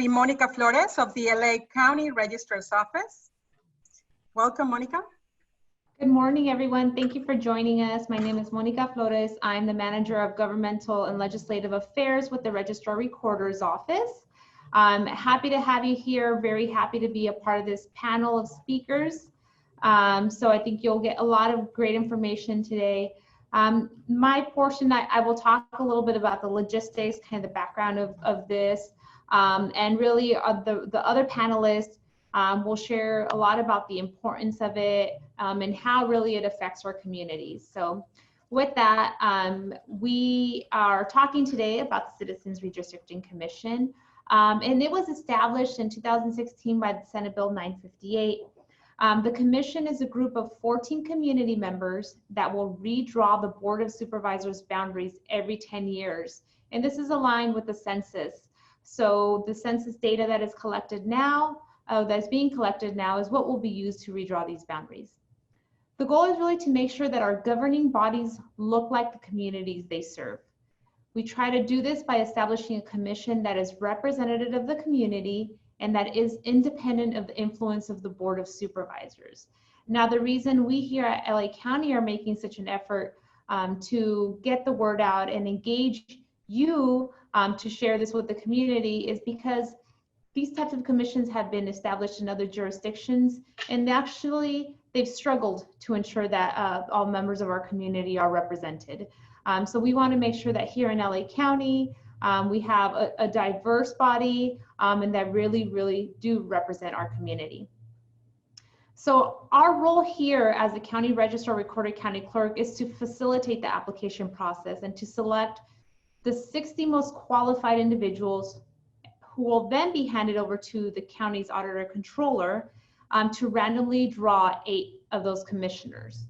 be Monica Flores of the LA County Registrar's Office. Welcome, Monica. Good morning, everyone. Thank you for joining us. My name is Monica Flores. I'm the Manager of Governmental and Legislative Affairs with the Registrar Recorder's Office. I'm happy to have you here. Very happy to be a part of this panel of speakers. So I think you'll get a lot of great information today. My portion, I will talk a little bit about the logistics, kind of the background of this, and really the other panelists will share a lot about the importance of it and how really it affects our communities. So with that, we are talking today about the Citizens Redistricting Commission, and it was established in 2016 by the Senate Bill 958. The commission is a group of 14 community members that will redraw the Board of Supervisors boundaries every 10 years. And this is aligned with the census. So the census data that is collected now, that's being collected now, is what will be used to redraw these boundaries. The goal is really to make sure that our governing bodies look like the communities they serve. We try to do this by establishing a commission that is representative of the community and that is independent of the influence of the Board of Supervisors. Now, the reason we here at LA County are making such an effort to get the word out and engage you to share this with the community is because these types of commissions have been established in other jurisdictions, and actually they've struggled to ensure that all members of our community are represented. So we want to make sure that here in LA County, we have a diverse body and that really do represent our community. So our role here as the County Registrar, Recorder, County Clerk is to facilitate the application process and to select the 60 most qualified individuals who will then be handed over to the county's auditor controller to randomly draw 8 of those commissioners.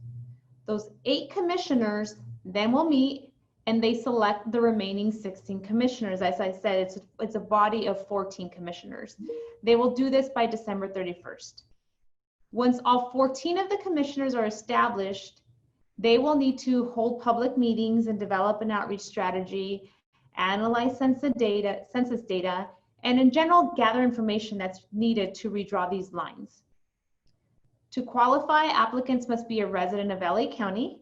Those 8 commissioners then will meet and they select the remaining 16 commissioners. As I said, it's a body of 14 commissioners. They will do this by December 31st. Once all 14 of the commissioners are established, they will need to hold public meetings and develop an outreach strategy, analyze census data, and in general, gather information that's needed to redraw these lines. To qualify, applicants must be a resident of LA County.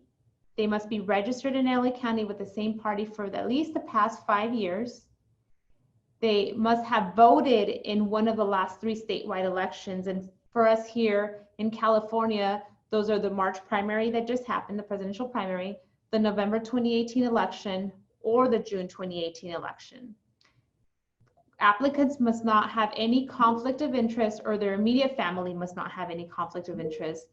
They must be registered in LA County with the same party for at least the past 5 years. They must have voted in one of the last 3 statewide elections. And for us here in California, those are the March primary that just happened, the presidential primary, the November 2018 election, or the June 2018 election. Applicants must not have any conflict of interest, or their immediate family must not have any conflict of interest.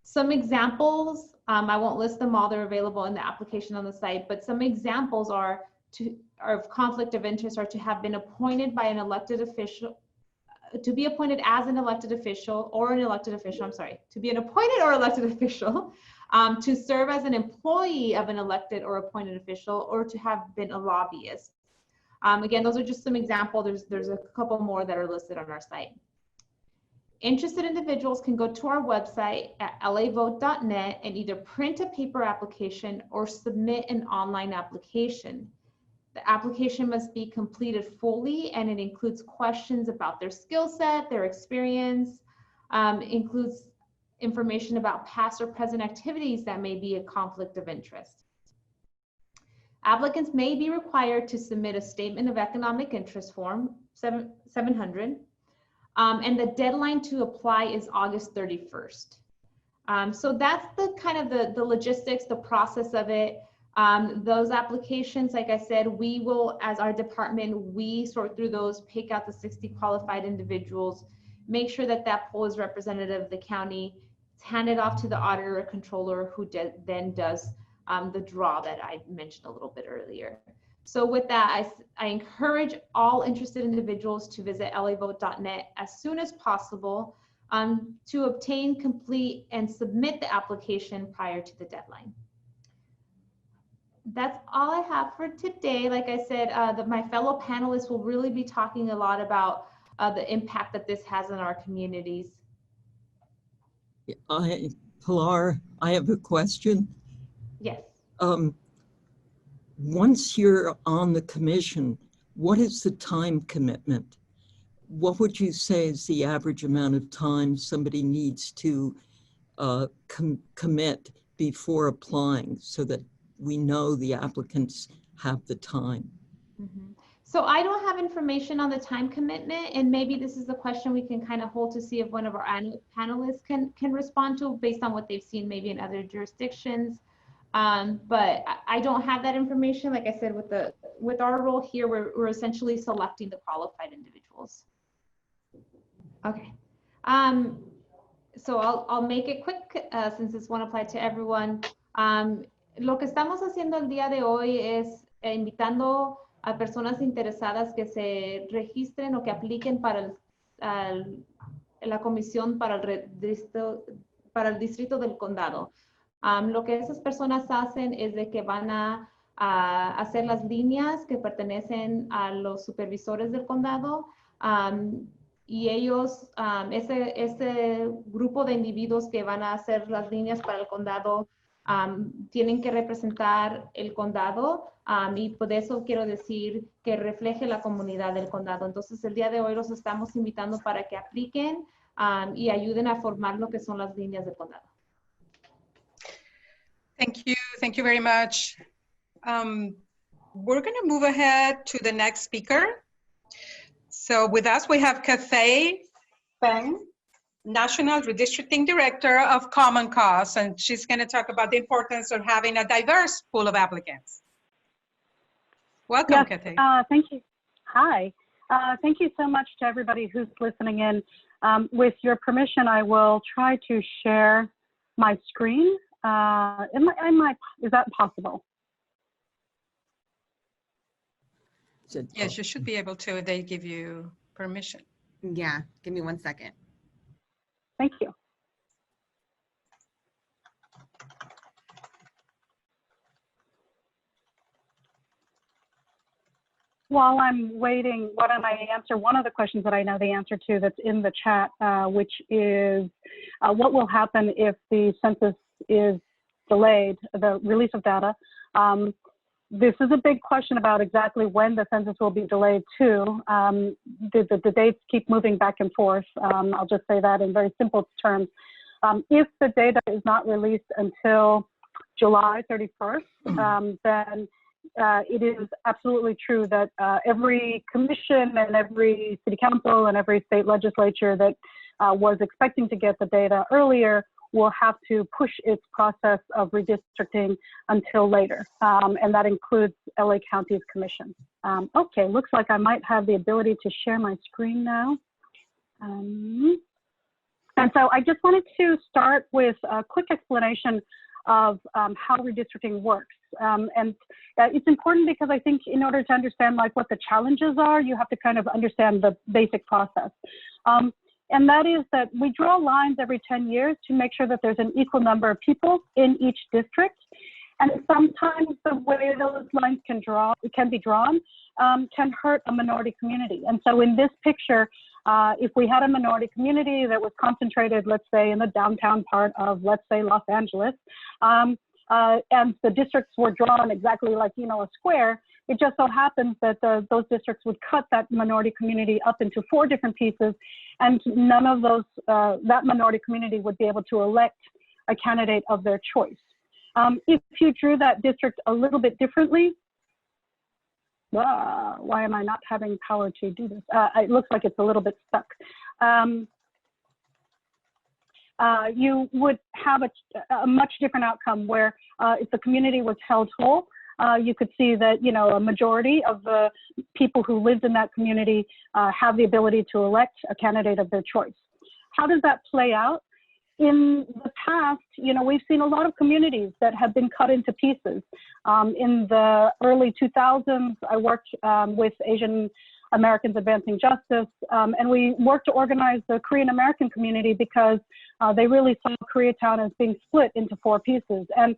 Some examples, I won't list them all, they're available in the application on the site, but some examples are of conflict of interest are to have been appointed by an elected official, to be appointed as an elected official or an elected official, I'm sorry, to be an appointed or elected official, to serve as an employee of an elected or appointed official, or to have been a lobbyist. Again, those are just some examples. There's a couple more that are listed on our site. Interested individuals can go to our website at eligibleL.A and either print a paper application or submit an online application. The application must be completed fully, and it includes questions about their skill set, their experience, includes information about past or present activities that may be a conflict of interest. Applicants may be required to submit a statement of economic interest form, 700, and the deadline to apply is August 31st. So that's the kind of the logistics, the process of it. Those applications, like I said, we will, as our department, we sort through those, pick out the 60 qualified individuals, make sure that that pool is representative of the county. It's handed off to the auditor or controller, who then does the draw that I mentioned a little bit earlier. So with that, I encourage all interested individuals to visit eligibleL.A as soon as possible to obtain, complete, and submit the application prior to the deadline. That's all I have for today. Like I said, my fellow panelists will really be talking a lot about the impact that this has on our communities. Pilar, I have a question. Yes. Once you're on the commission, what is the time commitment? what would you say is the average amount of time somebody needs to commit before applying so that we know the applicants have the time? Mm-hmm. So I don't have information on the time commitment, and maybe this is the question we can kind of hold to see if one of our panelists can respond to based on what they've seen maybe in other jurisdictions. But I don't have that information. Like I said, with our role here, we're essentially selecting the qualified individuals. Okay. So I'll make it quick since this won't apply to everyone. Lo que estamos haciendo el día de hoy es invitando a personas interesadas que se registren o que apliquen para la comisión para el distrito del condado. Lo que esas personas hacen es de que van a hacer las líneas que pertenecen a los supervisores del condado, y ellos, ese grupo de individuos que van a hacer las líneas para el condado, tienen que representar el condado, y por eso quiero decir que refleje la comunidad del condado. Entonces el día de hoy los estamos invitando para que apliquen y ayuden a formar lo que son las líneas del condado. Thank you very much. We're going to move ahead to the next speaker. So with us we have Cathay Feng, National Redistricting Director of Common Cause, and she's going to talk about the importance of having a diverse pool of applicants. Welcome, yes, Cathay. Thank you. Hi. Thank you so much to everybody who's listening in. With your permission, I will try to share my screen. Is that possible? Yes, you should be able to if they give you permission. Yeah, give me 1 second. Thank you. While I'm waiting, why don't I answer one of the questions that I know the answer to that's in the chat, which is what will happen if the census is delayed, the release of data. This is a big question about exactly when the census will be delayed to. The dates keep moving back and forth. I'll just say that in very simple terms. If the data is not released until July 31st, then it is absolutely true that every commission and every city council and every state legislature that was expecting to get the data earlier will have to push its process of redistricting until later, and that includes LA County's commission. Okay, looks like I might have the ability to share my screen now. And so I just wanted to start with a quick explanation of how redistricting works. And it's important because I think in order to understand like what the challenges are, you have to kind of understand the basic process. And that is that we draw lines every 10 years to make sure that there's an equal number of people in each district. And sometimes the way those lines can be drawn can hurt a minority community. And so in this picture, if we had a minority community that was concentrated, let's say in the downtown part of, let's say, Los Angeles, and the districts were drawn exactly like, you know, a square, it just so happens that those districts would cut that minority community up into 4 different pieces, and none of those, that minority community would be able to elect a candidate of their choice. If you drew that district a little bit differently, why am I not having power to do this? It looks like it's a little bit stuck. You would have a much different outcome where if the community was held whole, you could see that, you know, a majority of the people who lived in that community have the ability to elect a candidate of their choice. How does that play out? In the past, you know, we've seen a lot of communities that have been cut into pieces. In the early 2000s, I worked with Asian Americans Advancing Justice, and we worked to organize the Korean American community because they really saw Koreatown as being split into 4 pieces. And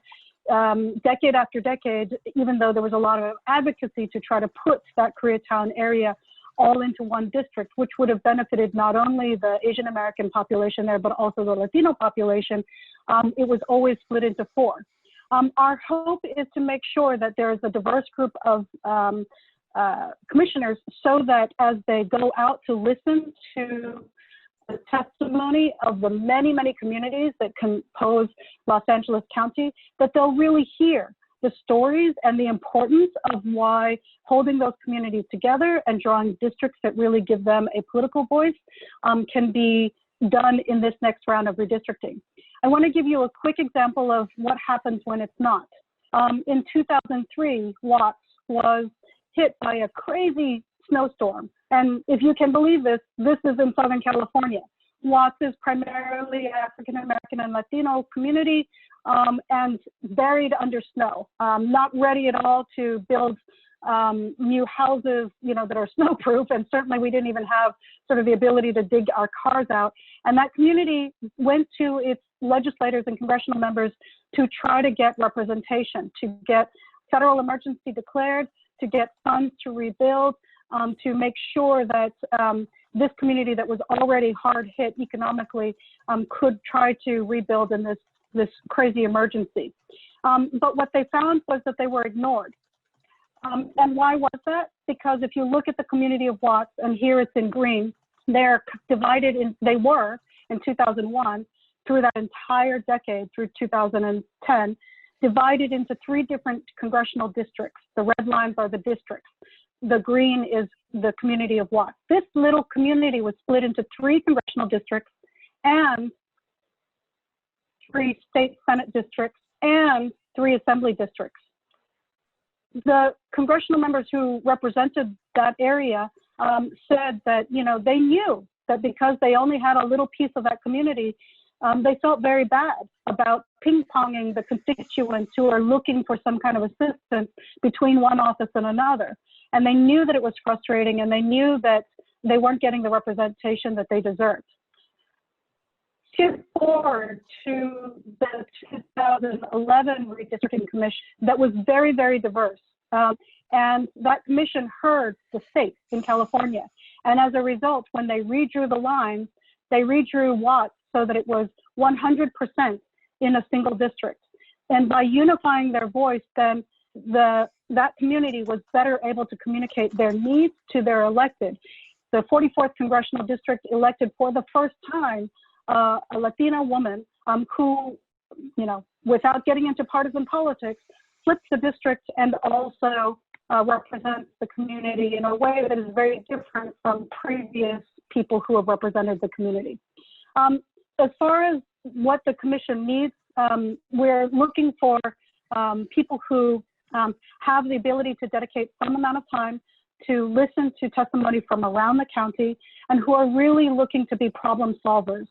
decade after decade, even though there was a lot of advocacy to try to put that Koreatown area all into one district, which would have benefited not only the Asian American population there, but also the Latino population, it was always split into 4. Our hope is to make sure that there is a diverse group of commissioners, so that as they go out to listen to the testimony of the many, many communities that compose Los Angeles County, that they'll really hear the stories and the importance of why holding those communities together and drawing districts that really give them a political voice can be done in this next round of redistricting. I want to give you a quick example of what happens when it's not. In 2003, Watts was hit by a crazy snowstorm. And if you can believe this, this is in Southern California. Watts is primarily African-American and Latino community and buried under snow, not ready at all to build new houses, that are snowproof. And certainly we didn't even have sort of the ability to dig our cars out. And that community went to its legislators and congressional members to try to get representation, to get federal emergency declared, to get funds to rebuild, to make sure that this community that was already hard hit economically could try to rebuild in this crazy emergency. But what they found was that they were ignored. And why was that? Because if you look at the community of Watts, and here it's in green, they're divided they were in 2001 through that entire decade through 2010, divided into 3 different congressional districts. The red lines are the districts. The green is the community of Watts. This little community was split into 3 congressional districts and 3 state senate districts and 3 assembly districts. The congressional members who represented that area said that, they knew that because they only had a little piece of that community, they felt very bad about ping-ponging the constituents who are looking for some kind of assistance between one office and another. And they knew that it was frustrating, and they knew that they weren't getting the representation that they deserved. Skip forward to the 2011 Redistricting Commission that was very, very diverse. And that commission heard the states in California. And as a result, when they redrew the lines, they redrew Watts so that it was 100% in a single district. And by unifying their voice, then that community was better able to communicate their needs to their elected. The 44th Congressional District elected for the first time a Latina woman who, without getting into partisan politics, flips the district and also represents the community in a way that is very different from previous people who have represented the community. As far as what the commission needs, we're looking for people who have the ability to dedicate some amount of time to listen to testimony from around the county and who are really looking to be problem solvers.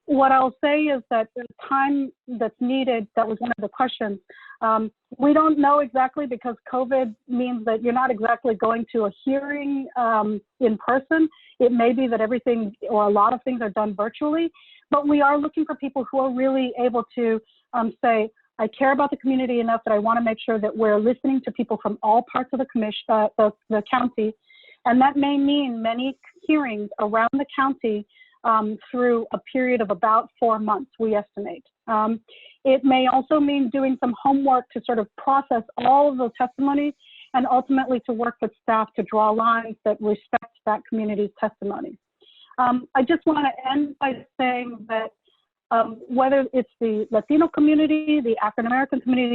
What I'll say is that the time that's needed, that was one of the questions, we don't know exactly, because COVID means that you're not exactly going to a hearing in person. It may be that everything or a lot of things are done virtually, but we are looking for people who are really able to say, I care about the community enough that I want to make sure that we're listening to people from all parts of the commission, the county. And that may mean many hearings around the county through a period of about 4 months, we estimate. It may also mean doing some homework to sort of process all of the testimony and ultimately to work with staff to draw lines that respect that community's testimony. I just want to end by saying that whether it's the Latino community, the African American community,